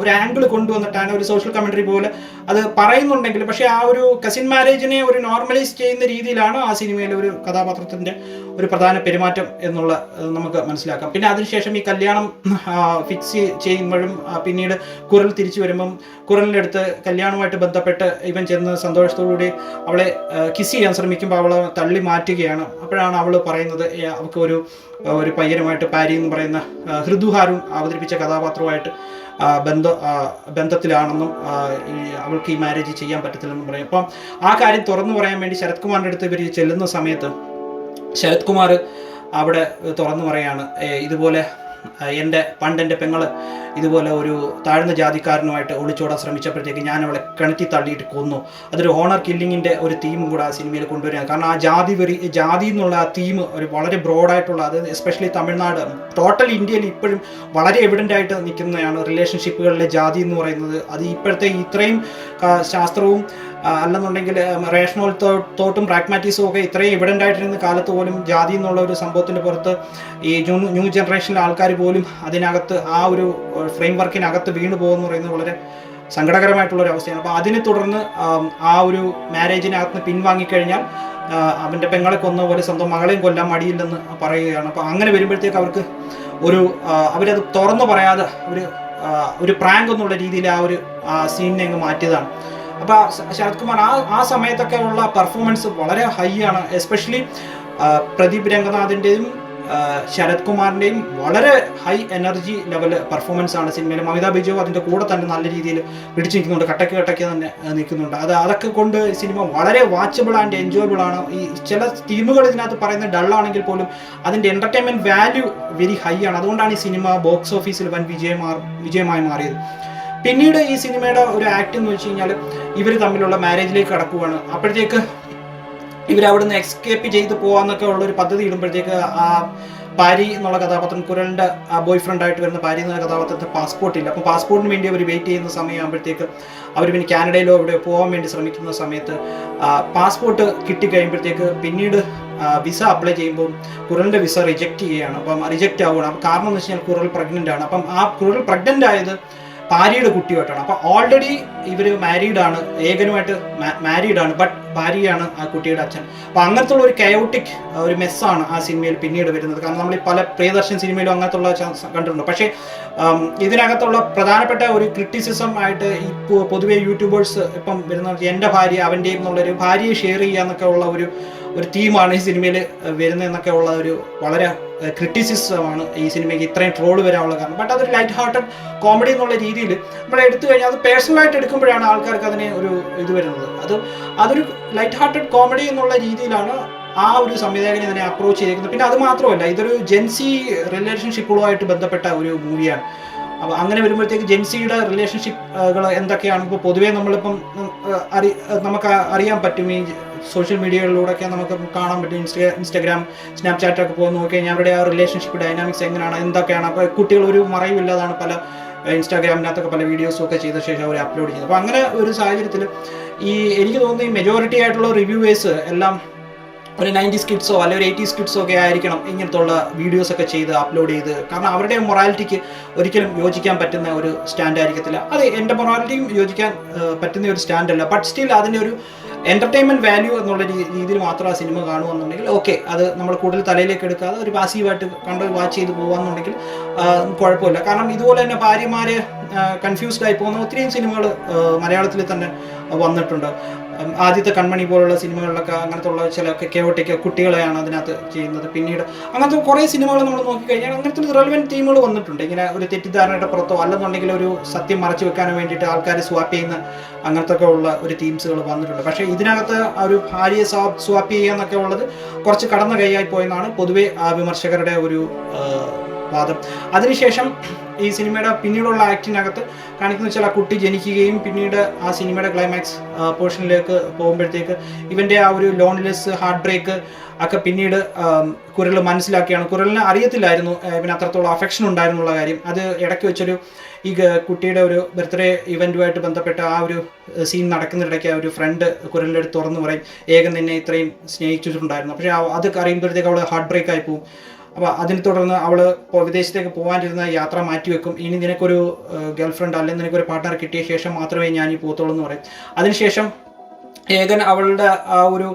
ഒരു ആംഗിൾ കൊണ്ടുവന്നിട്ടാണ് ഒരു സോഷ്യൽ കമൻട്രി പോലെ അത് പറയുന്നുണ്ടെങ്കിൽ, പക്ഷേ ആ ഒരു കസിൻ മാരേജിനെ ഒരു നോർമലൈസ് ചെയ്യുന്ന രീതിയിലാണ് ആ സിനിമയിലെ ഒരു കഥാപാത്രത്തിൻ്റെ ഒരു പ്രധാന പെരുമാറ്റം എന്നുള്ള നമുക്ക് മനസ്സിലാക്കാം. പിന്നെ അതിനുശേഷം ഈ കല്യാണം ഫിക്സ് ചെയ്യുമ്പോഴും പിന്നീട് കുരൽ തിരിച്ചു വരുമ്പം കുരലിൻ്റെ അടുത്ത് കല്യാണവുമായിട്ട് ബന്ധപ്പെട്ട് ഇവൻ ചെന്ന് സന്തോഷത്തോടുകൂടി അവളെ കിസ് ചെയ്യാൻ ശ്രമിക്കുമ്പോൾ അവളെ തള്ളി മാറ്റുകയാണ്. അപ്പോഴാണ് അവൾ പറയുന്നത് അവൾക്ക് ഒരു പയ്യനുമായിട്ട് പാരി എന്ന് പറയുന്ന ഹൃദു ഹാരൂൺ അവതരിപ്പിച്ച കഥാപാത്രമായിട്ട് ബന്ധത്തിലാണെന്നും അവൾക്ക് ഈ മാരേജ് ചെയ്യാൻ പറ്റത്തില്ലെന്നും പറയും. അപ്പം ആ കാര്യം തുറന്നു പറയാൻ വേണ്ടി ശരത് കുമാറിൻ്റെ അടുത്ത് ഇവർ ചെല്ലുന്ന സമയത്ത് ശരത് കുമാർ അവിടെ തുറന്നു പറയാണ്, ഇതുപോലെ എൻ്റെ പെങ്ങള് ഇതുപോലെ ഒരു താഴ്ന്ന ജാതിക്കാരനുമായിട്ട് ഒളിച്ചോടാൻ ശ്രമിച്ചപ്പോഴത്തേക്ക് ഞാൻ അവളെ കിണറ്റി തള്ളിയിട്ട് കൊന്നു. അതൊരു ഹോണർ കില്ലിങ്ങിൻ്റെ ഒരു തീമും കൂടെ ആ സിനിമയിൽ കൊണ്ടുവരികയാണ്. കാരണം ആ ജാതി എന്നുള്ള ആ തീം ഒരു വളരെ ബ്രോഡായിട്ടുള്ള, അത് എസ്പെഷ്യലി തമിഴ്നാട്, ടോട്ടൽ ഇന്ത്യയിൽ ഇപ്പോഴും വളരെ എവിഡൻ്റ് ആയിട്ട് നിൽക്കുന്നതാണ് റിലേഷൻഷിപ്പുകളിലെ ജാതി എന്ന് പറയുന്നത്. അത് ഇപ്പോഴത്തെ ഇത്രയും ശാസ്ത്രവും അല്ലെന്നുണ്ടെങ്കിൽ റേഷണൽ തോട്ടും പ്രാഗ്മാറ്റിക്സും ഒക്കെ ഇത്രയും എവിഡൻ്റ് ആയിട്ടിരുന്ന കാലത്ത് പോലും ജാതി എന്നുള്ള ഒരു സംഭവത്തിൻ്റെ പുറത്ത് ഈ ന്യൂ ജനറേഷനിലെ ആൾക്കാർ പോലും അതിനകത്ത് ആ ഒരു ഫ്രെയിം വർക്കിനകത്ത് വീണ് പോകുമെന്ന് പറയുന്നത് വളരെ സങ്കടകരമായിട്ടുള്ളൊരു അവസ്ഥയാണ്. അപ്പോൾ അതിനെ തുടർന്ന് ആ ഒരു മാരേജിനകത്ത് പിൻവാങ്ങിക്കഴിഞ്ഞാൽ അവൻ്റെ പെങ്ങളെ കൊന്ന പോലെ സ്വന്തം മകളെയും കൊല്ലാൻ മടിയില്ലെന്ന് പറയുകയാണ്. അപ്പോൾ അങ്ങനെ വരുമ്പോഴത്തേക്ക് അവർക്ക് അവരത് തുറന്നു പറയാതെ ഒരു പ്രാങ്ക് എന്നുള്ള രീതിയിൽ ആ ഒരു സീനിനെ അങ്ങ് മാറ്റിയതാണ്. അപ്പോൾ ശരത് കുമാർ ആ സമയത്തൊക്കെ ഉള്ള പെർഫോമൻസ് വളരെ ഹൈ ആണ്. എസ്പെഷ്യലി പ്രദീപ് രംഗനാഥിൻ്റെയും ശരത് കുമാറിൻ്റെയും വളരെ ഹൈ എനർജി ലെവൽ പെർഫോമൻസ് ആണ് സിനിമയിൽ. മമിത ബിജു അതിൻ്റെ കൂടെ തന്നെ നല്ല രീതിയിൽ പിടിച്ചു നിൽക്കുന്നുണ്ട്, കട്ടയ്ക്ക് തന്നെ നിൽക്കുന്നുണ്ട്. അതൊക്കെ കൊണ്ട് സിനിമ വളരെ വാച്ചബിൾ ആൻഡ് എൻജോയബിൾ ആണ്. ഈ ചില തീമുകൾ ഇതിനകത്ത് പറയുന്നത് ഡള്ളാണെങ്കിൽ പോലും അതിൻ്റെ എൻ്റർടൈൻമെൻറ്റ് വാല്യൂ വെരി ഹൈ ആണ്. അതുകൊണ്ടാണ് ഈ സിനിമ ബോക്സ് ഓഫീസിൽ വൻ വിജയമായി മാറിയത്. പിന്നീട് ഈ സിനിമയുടെ ഒരു ആക്ട് എന്ന് വെച്ച് കഴിഞ്ഞാൽ ഇവർ തമ്മിലുള്ള മാരേജിലേക്ക് കടക്കുകയാണ്. അപ്പോഴത്തേക്ക് ഇവരവിടെ നിന്ന് എസ്കേപ്പ് ചെയ്ത് പോകാമെന്നൊക്കെ ഉള്ളൊരു പദ്ധതി ഇടുമ്പോഴത്തേക്ക് ആ പാരി എന്നുള്ള കഥാപാത്രം, കുരലിൻ്റെ ബോയ് ഫ്രണ്ടായിട്ട് വരുന്ന പാരി എന്നുള്ള കഥാപാത്രത്തിന് പാസ്പോർട്ട് ഇല്ല. അപ്പോൾ പാസ്പോർട്ടിന് വേണ്ടി അവർ വെയിറ്റ് ചെയ്യുന്ന സമയമാകുമ്പോഴത്തേക്ക് അവർ പിന്നെ കാനഡയിലോ ഇവിടെ പോകാൻ വേണ്ടി ശ്രമിക്കുന്ന സമയത്ത് പാസ്പോർട്ട് കിട്ടിക്കഴിയുമ്പോഴത്തേക്ക് പിന്നീട് വിസ അപ്ലൈ ചെയ്യുമ്പോൾ കുരലിൻ്റെ വിസ റിജക്റ്റ് ചെയ്യുകയാണ്. അപ്പം റിജക്റ്റ് ആവുകയാണ്. അപ്പം കാരണം എന്ന് വെച്ച് കഴിഞ്ഞാൽ കുരൽ പ്രഗ്നൻ്റ് ആണ്. അപ്പം ആ കുരൽ പ്രഗ്നൻ്റ് ആയത് ഭാര്യയുടെ കുട്ടിയുമായിട്ടാണ്. അപ്പോൾ ഓൾറെഡി ഇവർ മാരീഡാണ്, ഏകനുമായിട്ട് മാരീഡാണ്, ബട്ട് ഭാര്യയാണ് ആ കുട്ടിയുടെ അച്ഛൻ. അപ്പോൾ അങ്ങനത്തെ ഒരു കയോട്ടിക് ഒരു മെസ്സാണ് ആ സിനിമയിൽ പിന്നീട് വരുന്നത്. കാരണം നമ്മൾ പല പ്രിയദർശൻ സിനിമയിലും അങ്ങനത്തുള്ള കണ്ടിട്ടുണ്ട്. പക്ഷേ ഇതിനകത്തുള്ള പ്രധാനപ്പെട്ട ഒരു ക്രിറ്റിസിസം ആയിട്ട് ഈ പൊതുവെ യൂട്യൂബേഴ്സ് ഇപ്പം വരുന്നത് എൻ്റെ ഭാര്യ അവൻ്റെയും എന്നുള്ളൊരു ഭാര്യയെ ഷെയർ ചെയ്യുക എന്നൊക്കെ ഉള്ള ഒരു തീമാണ് ഈ സിനിമയിൽ വരുന്നതെന്നൊക്കെ ഉള്ള ഒരു വളരെ ക്രിറ്റിസിസമാണ് ഈ സിനിമയ്ക്ക് ഇത്രയും ട്രോള് വരാനുള്ള കാരണം. ബട്ട് അതൊരു ലൈറ്റ് ഹാർട്ടഡ് കോമഡി എന്നുള്ള രീതിയിൽ നമ്മൾ എടുത്തു കഴിഞ്ഞാൽ അത് പേഴ്സണലായിട്ട് എടുക്കുമ്പോഴാണ് ആൾക്കാർക്ക് അതിനെ ഒരു ഇത് വരുന്നത്. അതൊരു ലൈറ്റ് ഹാർട്ടഡ് കോമഡി എന്നുള്ള രീതിയിലാണ് ആ ഒരു സംവിധായകനെ ഇതിനെ അപ്രോച്ച് ചെയ്തിരിക്കുന്നത്. പിന്നെ അത് മാത്രമല്ല, ഇതൊരു ജെൻസി റിലേഷൻഷിപ്പുകളുമായിട്ട് ബന്ധപ്പെട്ട ഒരു മൂവിയാണ്. അപ്പോൾ അങ്ങനെ വരുമ്പോഴത്തേക്ക് ജെൻസിയുടെ റിലേഷൻഷിപ്പുകൾ എന്തൊക്കെയാണ് ഇപ്പോൾ പൊതുവേ നമ്മളിപ്പം നമുക്ക് അറിയാൻ പറ്റും. ഈ സോഷ്യൽ മീഡിയകളിലൂടെയൊക്കെ നമുക്ക് കാണാൻ പറ്റും. ഇൻസ്റ്റാഗ്രാം, സ്നാപ്ചാറ്റൊക്കെ പോയി നോക്കി കഴിഞ്ഞാൽ അവരുടെ ആ റിലേഷൻഷിപ്പ് ഡൈനാമിക്സ് എങ്ങനെയാണ്, എന്തൊക്കെയാണ്. അപ്പോൾ കുട്ടികൾ ഒരു മറയുമില്ലാതാണ് പല ഇൻസ്റ്റാഗ്രാമിനകത്തൊക്കെ പല വീഡിയോസും ഒക്കെ ചെയ്ത ശേഷം അവർ അപ്ലോഡ് ചെയ്യുന്നത്. അപ്പോൾ അങ്ങനെ ഒരു സാഹചര്യത്തിൽ എനിക്ക് തോന്നുന്നു ഈ മെജോറിറ്റി ആയിട്ടുള്ള റിവ്യൂവേഴ്സ് എല്ലാം ഒരു 90s കിഡ്സോ അല്ലെങ്കിൽ ഒരു 80s കിഡ്സോ ഒക്കെ ആയിരിക്കണം ഇങ്ങനത്തുള്ള വീഡിയോസൊക്കെ ചെയ്ത് അപ്ലോഡ് ചെയ്ത്. കാരണം അവരുടെ മൊറാലിറ്റിക്ക് ഒരിക്കലും യോജിക്കാൻ പറ്റുന്ന ഒരു സ്റ്റാൻഡ് ആയിരിക്കത്തില്ല. അത് എൻ്റെ മൊറാലിറ്റിയും യോജിക്കാൻ പറ്റുന്ന ഒരു സ്റ്റാൻഡല്ല. ബട്ട് സ്റ്റിൽ അതിൻ്റെ ഒരു എൻ്റർടൈൻമെൻറ്റ് വാല്യൂ എന്നുള്ള രീതിയിൽ മാത്രം ആ സിനിമ കാണുമെന്നുണ്ടെങ്കിൽ ഓക്കെ, അത് നമ്മൾ കൂടുതൽ തലയിലേക്ക് എടുക്കാതെ ഒരു പാസീവായിട്ട് കണ്ട് വാച്ച് ചെയ്ത് പോകാമെന്നുണ്ടെങ്കിൽ കുഴപ്പമില്ല. കാരണം ഇതുപോലെ തന്നെ ഭാര്യമാരെ കൺഫ്യൂസ്ഡ് ആയി പോകുന്ന ഒത്തിരി സിനിമകൾ മലയാളത്തിൽ തന്നെ വന്നിട്ടുണ്ട്. ആദ്യത്തെ കൺമണി പോലുള്ള സിനിമകളിലൊക്കെ അങ്ങനത്തെ ഉള്ള ചില കെയോട്ടിക് കുട്ടികളെയാണ് അതിനകത്ത് ചെയ്യുന്നത്. പിന്നീട് അങ്ങനത്തെ കുറേ സിനിമകൾ നമ്മൾ നോക്കിക്കഴിഞ്ഞാൽ അങ്ങനത്തെ റിലവൻറ്റ് തീമുകൾ വന്നിട്ടുണ്ട്. ഇങ്ങനെ ഒരു തെറ്റിദ്ധാരണയുടെ പുറത്തോ അല്ലെന്നുണ്ടെങ്കിൽ ഒരു സത്യം മറച്ചു വെക്കാനും വേണ്ടിയിട്ട് ആൾക്കാർ സ്വാപ്പ് ചെയ്യുന്ന അങ്ങനത്തെ ഒക്കെ ഉള്ള ഒരു തീംസുകൾ വന്നിട്ടുണ്ട്. പക്ഷേ ഇതിനകത്ത് ഒരു ഭാര്യയെ സ്വാപ്പ് ചെയ്യുക എന്നൊക്കെ ഉള്ളത് കുറച്ച് കടന്ന കൈയായി പോയെന്നാണ് പൊതുവെ വിമർശകരുടെ ഒരു വാദം. അതിനുശേഷം ഈ സിനിമയുടെ പിന്നീടുള്ള ആക്ടിനകത്ത് കാണിക്കുന്ന വെച്ചാൽ ആ കുട്ടി ജനിക്കുകയും പിന്നീട് ആ സിനിമയുടെ ക്ലൈമാക്സ് പോർഷനിലേക്ക് പോകുമ്പോഴത്തേക്ക് ഇവൻ്റെ ആ ഒരു ലോൺലെസ് ഹാർട്ട് ബ്രേക്ക് ഒക്കെ പിന്നീട് കുരൽ മനസ്സിലാക്കിയാണ്. കുരലിന് അറിയത്തില്ലായിരുന്നു ഇവന് അത്രത്തോളം അഫെക്ഷൻ ഉണ്ടായിരുന്നുള്ള കാര്യം. അത് ഇടയ്ക്ക് വെച്ചൊരു ഈ കുട്ടിയുടെ ഒരു ബർത്ത്ഡേ ഇവൻറ്റുമായിട്ട് ബന്ധപ്പെട്ട ആ ഒരു സീൻ നടക്കുന്നിടയ്ക്ക് ആ ഒരു ഫ്രണ്ട് കുരലിൻ്റെ അടുത്ത് തുറന്നു പറയും, ഏകൻ നിന്നെ ഇത്രയും സ്നേഹിച്ചിട്ടുണ്ടായിരുന്നു. പക്ഷേ അത് അറിയുമ്പോഴത്തേക്ക് അവൾ ഹാർട്ട് ബ്രേക്ക് ആയി പോകും. അപ്പോൾ അതിനെ തുടർന്ന് അവൾ വിദേശത്തേക്ക് പോകാനിരുന്ന യാത്ര മാറ്റിവെക്കും. ഇനി നിനക്കൊരു ഗേൾ ഫ്രണ്ട് അല്ലെങ്കിൽ നിനക്കൊരു പാർട്ട്ണർ കിട്ടിയ ശേഷം മാത്രമേ ഞാൻ ഈ പോകത്തുള്ളൂ എന്ന് പറയും. അതിനുശേഷം ഏകൻ അവളുടെ ആ ഒരു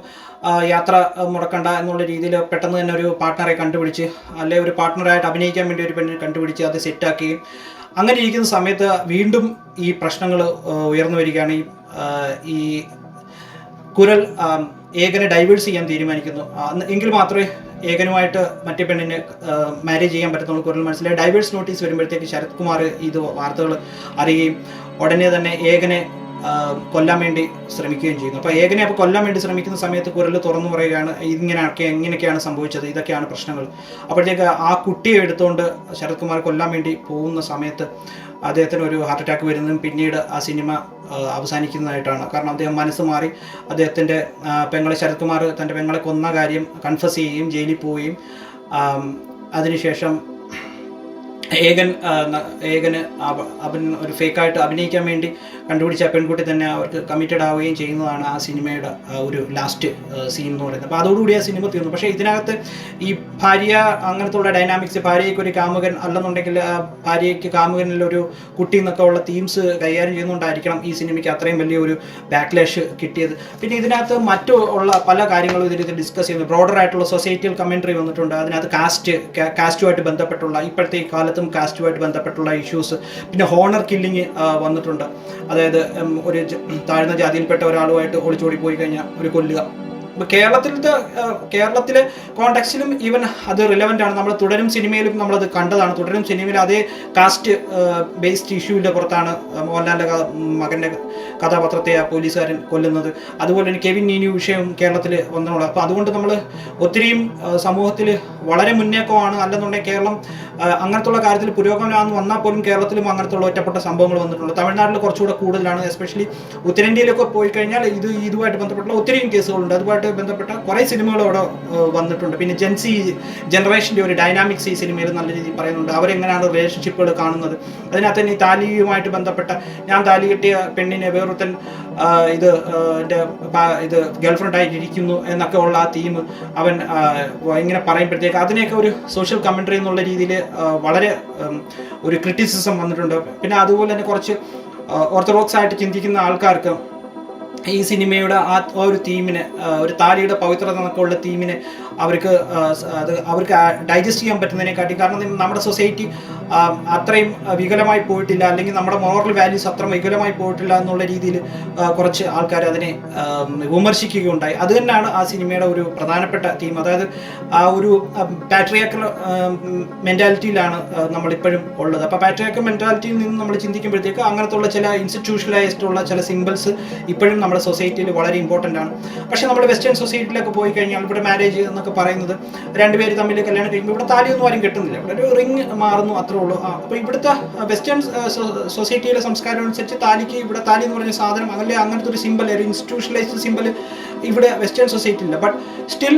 യാത്ര മുടക്കണ്ട എന്നുള്ള രീതിയിൽ പെട്ടെന്ന് തന്നെ ഒരു പാർട്ട്ണറെ കണ്ടുപിടിച്ച്, അല്ലെങ്കിൽ ഒരു പാർട്ട്ണറായിട്ട് അഭിനയിക്കാൻ വേണ്ടി ഒരു പെണ്ണിനെ കണ്ടുപിടിച്ച് അത് സെറ്റാക്കുകയും അങ്ങനെ ഇരിക്കുന്ന സമയത്ത് വീണ്ടും ഈ പ്രശ്നങ്ങൾ ഉയർന്നു വരികയാണ്. ഈ കുരൽ ഏകനെ ഡൈവേഴ്സ് ചെയ്യാൻ തീരുമാനിക്കുന്നു. എങ്കിൽ മാത്രമേ ഏകനുമായിട്ട് മറ്റേ പെണ്ണിന് മാരേജ് ചെയ്യാൻ പറ്റുന്ന കുരൽ മനസ്സിലായി. ഡൈവേഴ്സ് നോട്ടീസ് വരുമ്പോഴത്തേക്ക് ശരത് കുമാർ ഇത് വാർത്തകൾ അറിയുകയും ഉടനെ തന്നെ ഏകനെ കൊല്ലാൻ വേണ്ടി ശ്രമിക്കുകയും ചെയ്യുന്നു. അപ്പോൾ ഏകനെ കൊല്ലാൻ വേണ്ടി ശ്രമിക്കുന്ന സമയത്ത് കുരൽ തുറന്നു പറയുകയാണ്, എങ്ങനെയൊക്കെയാണ് സംഭവിച്ചത്, ഇതൊക്കെയാണ് പ്രശ്നങ്ങൾ. അപ്പോഴത്തേക്ക് ആ കുട്ടിയെ എടുത്തുകൊണ്ട് ശരത് കുമാർ കൊല്ലാൻ വേണ്ടി പോകുന്ന സമയത്ത് അദ്ദേഹത്തിന് ഒരു ഹാർട്ട് അറ്റാക്ക് വരുന്നതും പിന്നീട് ആ സിനിമ അവസാനിക്കുന്നതായിട്ടാണ്. കാരണം അദ്ദേഹം മനസ്സ് മാറി അദ്ദേഹത്തിൻ്റെ പെങ്ങളെ ശരത് കുമാർ തൻ്റെ പെങ്ങളെ കൊന്ന കാര്യം കൺഫസ് ചെയ്യുകയും ജയിലിൽ പോവുകയും അതിനുശേഷം ഏകന് അവൻ ഒരു ഫേക്കായിട്ട് അഭിനയിക്കാൻ വേണ്ടി കണ്ടുപിടിച്ച പെൺകുട്ടി തന്നെ അവർക്ക് കമ്മിറ്റഡ് ആവുകയും ചെയ്യുന്നതാണ് ആ സിനിമയുടെ ഒരു ലാസ്റ്റ് സീൻ എന്ന് പറയുന്നത്. അപ്പോൾ അതോടുകൂടി ആ സിനിമ തീർന്നു. പക്ഷേ ഇതിനകത്ത് ഈ ഭാര്യ അങ്ങനത്തെ ഉള്ള ഡൈനാമിക്സ്, ഭാര്യയ്ക്ക് ഒരു കാമുകൻ അല്ലെന്നുണ്ടെങ്കിൽ ഭാര്യയ്ക്ക് കാമുകനിലൊരു കുട്ടി എന്നൊക്കെ ഉള്ള തീംസ് കൈകാര്യം ചെയ്യുന്നതുകൊണ്ടായിരിക്കണം ഈ സിനിമയ്ക്ക് അത്രയും വലിയൊരു ബാക്ക്ലാഷ് കിട്ടിയത്. പിന്നെ ഇതിനകത്ത് മറ്റു ഉള്ള പല കാര്യങ്ങളും ഇതിൽ ഡിസ്കസ് ചെയ്യുന്നു. ബ്രോഡർ ആയിട്ടുള്ള സൊസൈറ്റിയൽ കമൻട്രി വന്നിട്ടുണ്ട്. അതിനകത്ത് കാസ്റ്റുമായിട്ട് ബന്ധപ്പെട്ടുള്ള ഇപ്പോഴത്തെ ഈ കാലത്തും കാസ്റ്റുമായിട്ട് ബന്ധപ്പെട്ടുള്ള ഇഷ്യൂസ്, പിന്നെ ഹോണർ കില്ലിങ് വന്നിട്ടുണ്ട്. അതായത് ഒരു താഴ്ന്ന ജാതിയിൽപ്പെട്ട ഒരാളുമായിട്ട് ഒളിച്ചോടി പോയി കഴിഞ്ഞാൽ ഒരു കൊല്ലുക, കേരളത്തിലെ കോണ്ടെക്സ്റ്റിലും ഈവൻ അത് റിലവൻ്റ് ആണ്. നമ്മൾ തുടരും സിനിമയിലും നമ്മളത് കണ്ടതാണ്. തുടരും സിനിമയിൽ അതേ കാസ്റ്റ് ബേസ്ഡ് ഇഷ്യൂവിൻ്റെ പുറത്താണ് മോഹൻലാലിൻ്റെ മകൻ്റെ കഥാപാത്രത്തെ പോലീസുകാരൻ കൊല്ലുന്നത്. അതുപോലെ തന്നെ കെവിൻ നീനു വിഷയം കേരളത്തിൽ വന്നുള്ളത്. അപ്പോൾ അതുകൊണ്ട് നമ്മൾ ഒത്തിരിയും സമൂഹത്തിൽ വളരെ മുന്നേക്കമാണ്. അല്ലെന്നുണ്ടെങ്കിൽ കേരളം അങ്ങനത്തുള്ള കാര്യത്തിൽ പുരോഗമനമാണെന്ന് വന്നാൽ പോലും കേരളത്തിലും അങ്ങനത്തുള്ള ഒറ്റപ്പെട്ട സംഭവങ്ങൾ വന്നിട്ടുണ്ട്. തമിഴ്നാട്ടിൽ കുറച്ചുകൂടെ കൂടുതലാണ്. എസ്പെഷ്യലി ഉത്തരേന്ത്യയിലൊക്കെ പോയി കഴിഞ്ഞാൽ ഇതുമായിട്ട് ബന്ധപ്പെട്ടുള്ള ഒത്തിരിയും കേസുകളുണ്ട്. അതുമായിട്ട് ബന്ധപ്പെട്ട കുറേ സിനിമകൾ അവിടെ വന്നിട്ടുണ്ട്. പിന്നെ ജെൻസി ജനറേഷൻ്റെ ഒരു ഡൈനാമിക്സ് ഈ സിനിമയിൽ നല്ല രീതിയിൽ പറയുന്നുണ്ട്. അവരെങ്ങനെയാണ് റിലേഷൻഷിപ്പുകൾ കാണുന്നത്. അതിനകത്ത് തന്നെ ഈ താലിയുമായിട്ട് ബന്ധപ്പെട്ട ഞാൻ താലി കെട്ടിയ പെണ്ണിനെ വേറൊരുത്തൻ ഇത് ഗേൾഫ്രണ്ടായിട്ട് ഇരിക്കുന്നു എന്നൊക്കെ ഉള്ള ആ തീം അവൻ ഇങ്ങനെ പറയുമ്പോഴത്തേക്ക് അതിനെയൊക്കെ ഒരു സോഷ്യൽ കമൻട്രി എന്നുള്ള രീതിയിൽ വളരെ ഒരു ക്രിറ്റിസിസം വന്നിട്ടുണ്ട്. പിന്നെ അതുപോലെ തന്നെ കുറച്ച് ഓർത്തഡോക്സ് ആയിട്ട് ചിന്തിക്കുന്ന ആൾക്കാർക്ക് ഈ സിനിമയുടെ ആ ഒരു തീമിന്, ഒരു താലിയുടെ പവിത്രത എന്നൊക്കെയുള്ള തീമിന് അവർക്ക് ഡൈജസ്റ്റ് ചെയ്യാൻ പറ്റുന്നതിനെക്കാട്ടി, കാരണം നമ്മുടെ സൊസൈറ്റി അത്രയും വികലമായി പോയിട്ടില്ല, അല്ലെങ്കിൽ നമ്മുടെ മോറൽ വാല്യൂസ് അത്ര വികലമായി പോയിട്ടില്ല എന്നുള്ള രീതിയിൽ കുറച്ച് ആൾക്കാർ അതിനെ വിമർശിക്കുകയുണ്ടായി. അത് തന്നെയാണ് ആ സിനിമയുടെ ഒരു പ്രധാനപ്പെട്ട തീം. അതായത് ആ ഒരു പാട്രിയാർക്കൽ മെൻറ്റാലിറ്റിയിലാണ് നമ്മളിപ്പോഴും ഉള്ളത്. അപ്പോൾ പാട്രിയാർക്കൽ മെൻറ്റാലിറ്റിയിൽ നിന്ന് നമ്മൾ ചിന്തിക്കുമ്പോഴത്തേക്ക് അങ്ങനത്തുള്ള ചില ഇൻസ്റ്റിറ്റ്യൂഷണലൈസ്ഡുള്ള ചില സിമ്പിൾസ് ഇപ്പോഴും നമ്മുടെ സൊസൈറ്റിയിൽ വളരെ ഇമ്പോർട്ടൻ്റ് ആണ്. പക്ഷേ നമ്മൾ വെസ്റ്റേൺ സൊസൈറ്റിയിലൊക്കെ പോയി കഴിഞ്ഞാൽ ഇവിടെ മാരേജ് എന്നൊക്കെ പറയുന്നത് രണ്ടുപേര് തമ്മിൽ കല്യാണം കഴിക്കുമ്പോൾ ഇവിടെ താലിയൊന്നും ആരും കെട്ടുന്നില്ല, ഇവിടെ ഒരു റിങ് മാറുന്നു, അത്രേ ഉള്ളൂ. അപ്പോൾ ഇവിടുത്തെ വെസ്റ്റേൺ സൊസൈറ്റിയിലെ സംസ്കാരം അനുസരിച്ച് താലിക്ക് ഇവിടെ താലി എന്ന് പറഞ്ഞ സാധനം അങ്ങനത്തെ ഒരു സിമ്പിൾ, ഒരു ഇൻസ്റ്റിറ്റ്യൂഷണലൈസ്ഡ് സിമ്പിൾ ഇവിടെ വെസ്റ്റേൺ സൊസൈറ്റിയില്ല. ബട്ട് സ്റ്റിൽ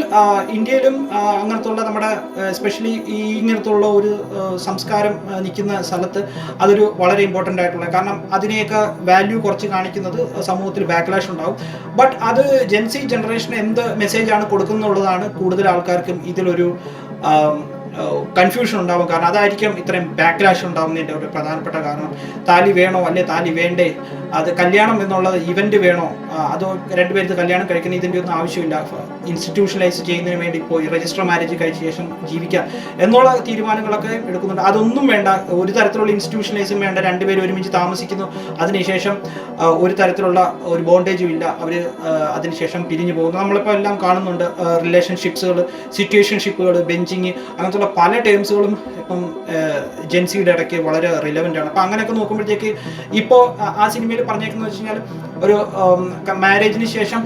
ഇന്ത്യയിലും അങ്ങനത്തുള്ള നമ്മുടെ എസ്പെഷ്യലി ഈ ഇങ്ങനത്തുള്ള ഒരു സംസ്കാരം നിൽക്കുന്ന സ്ഥലത്ത് അതൊരു വളരെ ഇമ്പോർട്ടൻ്റ് ആയിട്ടുള്ള, കാരണം അതിനെയൊക്കെ വാല്യൂ കുറച്ച് കാണിക്കുന്നത് സമൂഹത്തിൽ ബാക്ക്ലാഷ് ഉണ്ടാവും. ബട്ട് അത് ജെൻസി ജനറേഷന് എന്ത് മെസ്സേജാണ് കൊടുക്കുന്നുള്ളതാണ് കൂടുതൽ ആൾക്കാർക്കും ഇതിലൊരു കൺഫ്യൂഷൻ ഉണ്ടാവും. കാരണം അതായിരിക്കും ഇത്രയും ബാക്ക്ലാഷ് ഉണ്ടാവുന്നതിൻ്റെ ഒരു പ്രധാനപ്പെട്ട കാരണം. താലി വേണോ അല്ലെ താലി വേണ്ടേ, അത് കല്യാണം എന്നുള്ളത് ഇവന്റ് വേണോ, അതോ രണ്ടുപേർക്ക് കല്യാണം കഴിക്കുന്ന ഇതിൻ്റെ ഒന്നും ആവശ്യമില്ല, ഇൻസ്റ്റിറ്റ്യൂഷണലൈസ് ചെയ്യുന്നതിന് വേണ്ടി പോയി രജിസ്റ്റർ മാരേജ് കഴിച്ച ശേഷം ജീവിക്കാം എന്നുള്ള തീരുമാനങ്ങളൊക്കെ എടുക്കുന്നുണ്ട്. അതൊന്നും വേണ്ട, ഒരു തരത്തിലുള്ള ഇൻസ്റ്റിറ്റ്യൂഷണലൈസും വേണ്ട, രണ്ടുപേരും ഒരുമിച്ച് താമസിക്കുന്നു, അതിനുശേഷം ഒരു തരത്തിലുള്ള ഒരു ബോണ്ടേജും ഇല്ല, അവർ അതിനുശേഷം പിരിഞ്ഞു പോകുന്നു. നമ്മളിപ്പോൾ എല്ലാം കാണുന്നുണ്ട് റിലേഷൻഷിപ്സുകൾ, സിറ്റുവേഷൻഷിപ്പുകൾ, ബെഞ്ചിങ്, അങ്ങനത്തുള്ള പല ടേംസുകളും ഇപ്പം ജെൻസിയുടെ ഇടയ്ക്ക് വളരെ റിലവൻ്റ് ആണ്. അപ്പം അങ്ങനെയൊക്കെ നോക്കുമ്പോഴത്തേക്ക് ഇപ്പോൾ ആ സിനിമയിൽ പറഞ്ഞേക്കുന്നത് വെച്ച് കഴിഞ്ഞാൽ ഒരു മാരേജിന് ശേഷം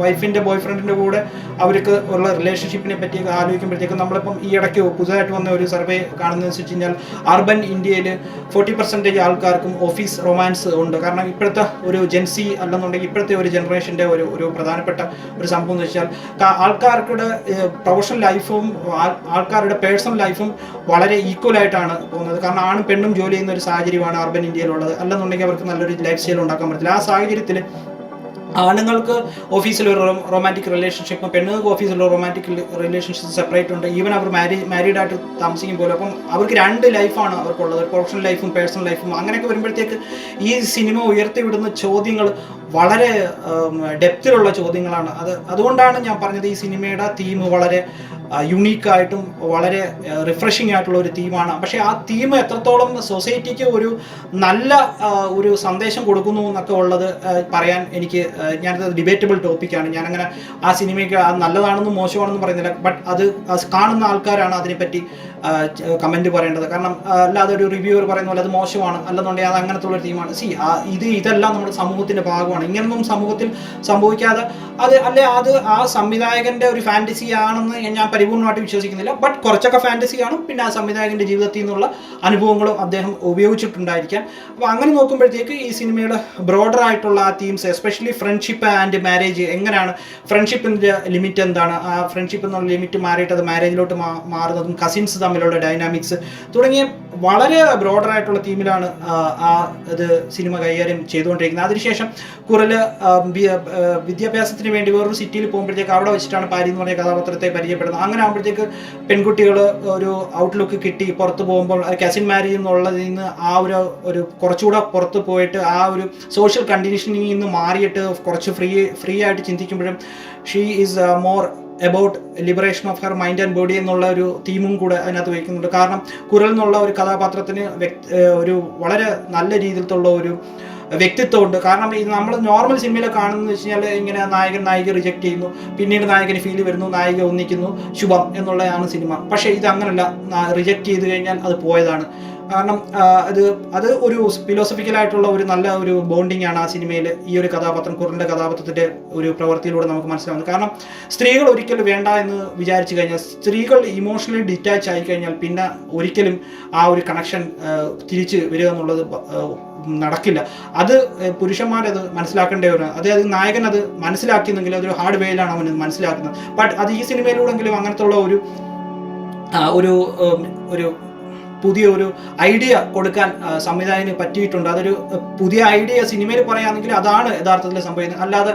വൈഫിൻ്റെ ബോയ്ഫ്രണ്ടിൻ്റെ കൂടെ അവർക്ക് ഉള്ള റിലേഷൻഷിപ്പിനെ പറ്റിയൊക്കെ ആലോചിക്കുമ്പോഴത്തേക്കും നമ്മളിപ്പം ഈ ഇടയ്ക്ക് പുതുതായിട്ട് വന്ന ഒരു സർവേ കാണുന്നതെന്ന് വെച്ച് കഴിഞ്ഞാൽ അർബൻ ഇന്ത്യയിൽ 40% ആൾക്കാർക്കും ഓഫീസ് റൊമാൻസ് ഉണ്ട്. കാരണം ഇപ്പോഴത്തെ ഒരു ജെൻസി അല്ലെന്നുണ്ടെങ്കിൽ ഇപ്പോഴത്തെ ഒരു ജനറേഷൻ്റെ ഒരു പ്രധാനപ്പെട്ട ഒരു സംഭവം എന്ന് വെച്ചാൽ ആൾക്കാരുടെ പ്രൊഫഷണൽ ലൈഫും ആൾക്കാരുടെ പേഴ്സണൽ ലൈഫും വളരെ ഈക്വൽ ആയിട്ടാണ് പോകുന്നത്. കാരണം ആണും പെണ്ണും ജോലി ചെയ്യുന്ന ഒരു സാഹചര്യമാണ് അർബൻ ഇന്ത്യയിലുള്ളത്. അല്ലെന്നുണ്ടെങ്കിൽ അവർക്ക് നല്ലൊരു ലൈഫ് സ്റ്റൈൽ ഉണ്ടാക്കാൻ പറ്റില്ല. ആ സാഹചര്യത്തിൽ ആണുങ്ങൾക്ക് ഓഫീസിൽ ഒരു റൊമാൻറ്റിക് റിലേഷൻഷിപ്പും പെണ്ണുങ്ങൾക്ക് ഓഫീസിലുള്ള റൊമാൻറ്റിക് റിലേഷൻഷിപ്പ് സെപ്പറേറ്റ് ഉണ്ട്. ഈവൻ അവർ മാരീഡായിട്ട് താമസിക്കും പോലും. അപ്പം അവർക്ക് രണ്ട് ലൈഫാണ് അവർക്കുള്ളത്, പ്രൊഫഷണൽ ലൈഫും പേഴ്സണൽ ലൈഫും. അങ്ങനെയൊക്കെ വരുമ്പോഴത്തേക്ക് ഈ സിനിമ ഉയർത്തിവിടുന്ന ചോദ്യങ്ങൾ വളരെ ഡെപ്തിലുള്ള ചോദ്യങ്ങളാണ്. അതുകൊണ്ടാണ് ഞാൻ പറഞ്ഞത് ഈ സിനിമയുടെ തീം വളരെ യുണീക്കായിട്ടും വളരെ റിഫ്രഷിംഗ് ആയിട്ടുള്ള ഒരു തീമാണ്. പക്ഷേ ആ തീം എത്രത്തോളം സൊസൈറ്റിക്ക് ഒരു നല്ല ഒരു സന്ദേശം കൊടുക്കുന്നു എന്നൊക്കെ ഉള്ളത് പറയാൻ എനിക്ക്, ഞാനത് ഡിബേറ്റബിൾ ടോപ്പിക്കാണ്. ഞാനങ്ങനെ ആ സിനിമയ്ക്ക് നല്ലതാണെന്നും മോശമാണെന്നും പറയുന്നില്ല. ബട്ട് അത് കാണുന്ന ആൾക്കാരാണ് അതിനെപ്പറ്റി കമൻറ്റ് പറയേണ്ടത്. കാരണം അല്ലാതെ ഒരു റിവ്യൂവർ പറയുന്ന പോലെ അത് മോശമാണ് അല്ലെന്നുണ്ടെങ്കിൽ അത് അങ്ങനത്തെ ഉള്ളൊരു തീമാണ്. ഇതെല്ലാം നമ്മുടെ സമൂഹത്തിൻ്റെ ഭാഗമാണ്. ഇങ്ങനൊന്നും സമൂഹത്തിൽ സംഭവിക്കാതെ അത് ആ സംവിധായകൻ്റെ ഒരു ഫാൻറ്റസി ആണെന്ന് ഞാൻ പരിപൂർണമായിട്ട് വിശ്വസിക്കുന്നില്ല. ബട്ട് കുറച്ചൊക്കെ ഫാൻറ്റസി കാണും. പിന്നെ ആ സംവിധായകൻ്റെ ജീവിതത്തിൽ നിന്നുള്ള അനുഭവങ്ങളും അദ്ദേഹം ഉപയോഗിച്ചിട്ടുണ്ടായിരിക്കാം. അപ്പോൾ അങ്ങനെ നോക്കുമ്പോഴത്തേക്ക് ഈ സിനിമയുടെ ബ്രോഡർ ആയിട്ടുള്ള ആ themes, especially friendship and marriage, എങ്ങനെയാണ് ഫ്രണ്ട്ഷിപ്പിൻ്റെ ലിമിറ്റ് എന്താണ്, ആ ഫ്രണ്ട്ഷിപ്പ് എന്നുള്ള ലിമിറ്റ് മാറിയിട്ട് അത് മാരേജിലോട്ട് മാറുന്നതും കസിൻസ് തമ്മിലുള്ള ഡൈനാമിക്സ് തുടങ്ങിയ വളരെ ബ്രോഡർ ആയിട്ടുള്ള തീമിലാണ് ഇത് സിനിമ കൈകാര്യം ചെയ്തുകൊണ്ടിരിക്കുന്നത്. അതിനുശേഷം കുറൽ വിദ്യാഭ്യാസത്തിന് വേണ്ടി വേറൊരു സിറ്റിയിൽ പോകുമ്പോഴത്തേക്ക് അവിടെ വെച്ചിട്ടാണ് പാരി എന്ന് പറഞ്ഞ കഥാപാത്രത്തെ പരിചയപ്പെടുന്നത്. അങ്ങനെ ആകുമ്പോഴത്തേക്ക് പെൺകുട്ടികൾ ഒരു ഔട്ട്ലുക്ക് കിട്ടി പുറത്ത് പോകുമ്പോൾ കസിൻ മാരേജ് എന്നുള്ളതിൽ നിന്ന് ആ ഒരു കുറച്ചുകൂടെ പുറത്ത് പോയിട്ട് ആ ഒരു സോഷ്യൽ കണ്ടീഷനിങ്ങിൽ നിന്ന് മാറിയിട്ട് കുറച്ച് ഫ്രീ ആയിട്ട് ചിന്തിക്കുമ്പോഴും she is more about liberation of her mind and body എന്നുള്ള ഒരു തീമും കൂടെ അതിനകത്ത് വയ്ക്കുന്നുണ്ട്. കാരണം കുരൽ എന്നുള്ള ഒരു കഥാപാത്രത്തിന് ഒരു വളരെ നല്ല രീതിയിലുള്ള ഒരു വ്യക്തിത്വമുണ്ട്. കാരണം ഇത് നമ്മൾ നോർമൽ സിനിമയിൽ കാണുന്നത് വെച്ച് കഴിഞ്ഞാൽ ഇങ്ങനെ നായിക റിജക്റ്റ് ചെയ്യുന്നു, പിന്നീട് നായകന് ഫീൽ വരുന്നു, നായിക ഒന്നിക്കുന്നു, ശുഭം എന്നുള്ളതാണ് സിനിമ. പക്ഷേ ഇത് അങ്ങനല്ല, റിജക്റ്റ് ചെയ്ത് കഴിഞ്ഞാൽ അത് പോയതാണ്. കാരണം അത് ഒരു ഫിലോസഫിക്കലായിട്ടുള്ള ഒരു നല്ല ഒരു ബോണ്ടിങ് ആണ് ആ സിനിമയിൽ ഈ ഒരു കഥാപാത്രം, കുറിൻ്റെ കഥാപാത്രത്തിൻ്റെ ഒരു പ്രവൃത്തിയിലൂടെ നമുക്ക് മനസ്സിലാവുന്നത്. കാരണം സ്ത്രീകൾ ഒരിക്കലും വേണ്ട എന്ന് വിചാരിച്ചു കഴിഞ്ഞാൽ, സ്ത്രീകൾ ഇമോഷണലി ഡിറ്റാച്ച് ആയി കഴിഞ്ഞാൽ പിന്നെ ഒരിക്കലും ആ ഒരു കണക്ഷൻ തിരിച്ച് വരിക എന്നുള്ളത് നടക്കില്ല. അത് പുരുഷന്മാരത് മനസ്സിലാക്കേണ്ടവരാണ്. അതായത് നായകൻ അത് മനസ്സിലാക്കിയെന്നെങ്കിൽ അതൊരു ഹാർഡ് വേയിലാണ് അവൻ മനസ്സിലാക്കുന്നത്. ബട്ട് അത് ഈ സിനിമയിലൂടെങ്കിലും അങ്ങനത്തെ ഉള്ള ഒരു പുതിയ ഒരു ഐഡിയ കൊടുക്കാൻ സംവിധായകന് പറ്റിയിട്ടുണ്ട്. അതൊരു പുതിയ ഐഡിയ സിനിമയിൽ പറയുകയാണെങ്കിൽ അതാണ് യഥാർത്ഥത്തിൽ സംഭവിക്കുന്നത്. അല്ലാതെ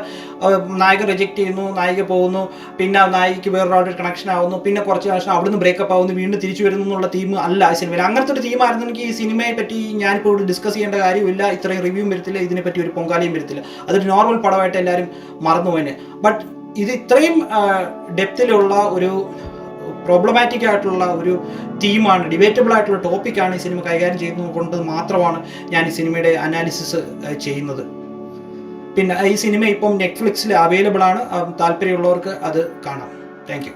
നായകൻ റിജക്റ്റ് ചെയ്യുന്നു, നായിക പോകുന്നു, പിന്നെ നായികയ്ക്ക് വേറൊരാളുടെ കണക്ഷൻ ആവുന്നു, പിന്നെ കുറച്ച് വർഷം അവിടുന്ന് ബ്രേക്കപ്പ് ആവുന്നു, വീണ്ടും തിരിച്ചു വരുന്നു എന്നുള്ള തീം അല്ല ഈ സിനിമയിൽ. അങ്ങനത്തെ ഒരു തീമായിരുന്നെങ്കിൽ ഈ സിനിമയെ പറ്റി ഞാനിപ്പോൾ ഇവിടെ ഡിസ്കസ് ചെയ്യേണ്ട കാര്യമില്ല, ഇത്രയും റിവ്യൂവും വരത്തില്ല, ഇതിനെപ്പറ്റി ഒരു പൊങ്കാലയും വരത്തില്ല, അതൊരു നോർമൽ പടമായിട്ട് എല്ലാവരും മറന്നുപോയനെ. ബട്ട് ഇത് ഇത്രയും ഡെപ്തിലുള്ള ഒരു പ്രോബ്ലമാറ്റിക് ആയിട്ടുള്ള ഒരു തീമാണ്, ഡിബേറ്റബിൾ ആയിട്ടുള്ള ടോപ്പിക്കാണ് ഈ സിനിമ കൈകാര്യം ചെയ്യുന്നത് കൊണ്ട് മാത്രമാണ് ഞാൻ ഈ സിനിമയുടെ അനാലിസിസ് ചെയ്യുന്നത്. പിന്നെ ഈ സിനിമ ഇപ്പം നെറ്റ്ഫ്ലിക്സിൽ അവൈലബിൾ ആണ്, താല്പര്യമുള്ളവർക്ക് അത് കാണാം. Thank you.